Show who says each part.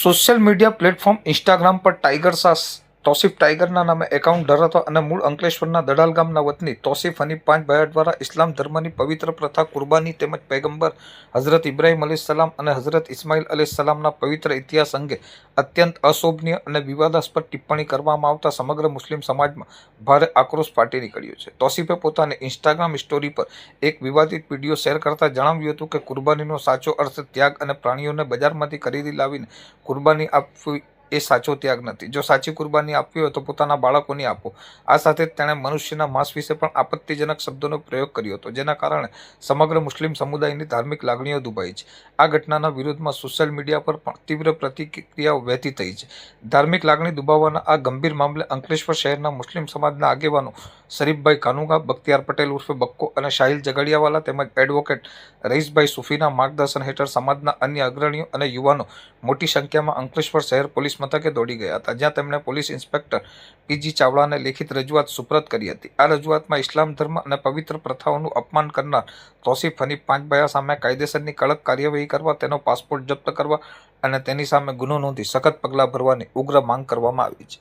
Speaker 1: Social media platform Instagram પર tiger Shah Tauseef ટાઈગરના નામે account ધરાવતો અને મૂળ અંકલેશ્વરના દડાલ ગામના વતની તોસીફ હનીફ 5 ભાઈઓ દ્વારા ઇસ્લામ ધર્મની પવિત્ર પ્રથા કુરબાની તેમજ પૈગંબર હઝરત ઇબ્રાહીમ અલૈહિસ્સલામ અને હઝરત ઇસ્માઇલ અલૈહિસ્સલામના પવિત્ર ઇતિહાસ અંગે અત્યંત અશોભનીય અને વિવાદાસ્પદ ટિપ્પણી કરવામાં આવતા સમગ્ર મુસ્લિમ સમાજમાં ભારે આક્રોશ ફાટી નીકળ્યો છે. તોસીફે પોતાની ઇન્સ્ટાગ્રામ સ્ટોરી પર એક વિવાદિત વિડીયો શેર કરતા જણાવ્યું હતું કે કુરબાનીનો સાચો અર્થ ત્યાગ અને પ્રાણીઓને બજારમાંથી ખરીદી લાવીને કુરબાની આપવી એ સાચો ત્યાગ નથી. જો સાચી કુરબાની આપવી હોય તો પોતાના બાળકોની આપો. આ સાથે જ તેણે મનુષ્યના માંસ વિશે પણ આપત્તિજનક શબ્દોનો પ્રયોગ કર્યો હતો, જેના કારણે સમગ્ર મુસ્લિમ સમુદાયની ધાર્મિક લાગણીઓ દુભાઈ છે. આ ઘટનાના વિરોધમાં સોશિયલ મીડિયા પર પણ તીવ્ર પ્રતિક્રિયાઓ વહેતી થઈ છે. ધાર્મિક લાગણી દુભાવવાના આ ગંભીર મામલે અંકલેશ્વર શહેરના મુસ્લિમ સમાજના આગેવાનો શરીફભાઈ કાનુગા, બખ્તિયાર પટેલ ઉર્ફે બક્કો અને શાહિલ ઝઘડિયાવાલા તેમજ એડવોકેટ રઈસભાઈ સુફીના માર્ગદર્શન હેઠળ સમાજના અન્ય અગ્રણીઓ અને યુવાનો મોટી સંખ્યામાં અંકલેશ્વર શહેર પોલીસ મથકે દોડી ગયા હતા, જ્યાં તેમણે પોલીસ ઇન્સ્પેક્ટર પીજી ચાવડાને લેખિત રજૂઆત સુપ્રત કરી હતી. આ રજૂઆતમાં ઇસ્લામ ધર્મ અને પવિત્ર પ્રથાઓનું અપમાન કરનાર તોસીફ હનીફ 5 ભાઈઓ સામે કાયદેસરની કડક કાર્યવાહી કરવા, તેનો પાસપોર્ટ જપ્ત કરવા અને તેની સામે ગુનો નોંધી સખત પગલાં ભરવાની ઉગ્ર માંગ કરવામાં આવી છે.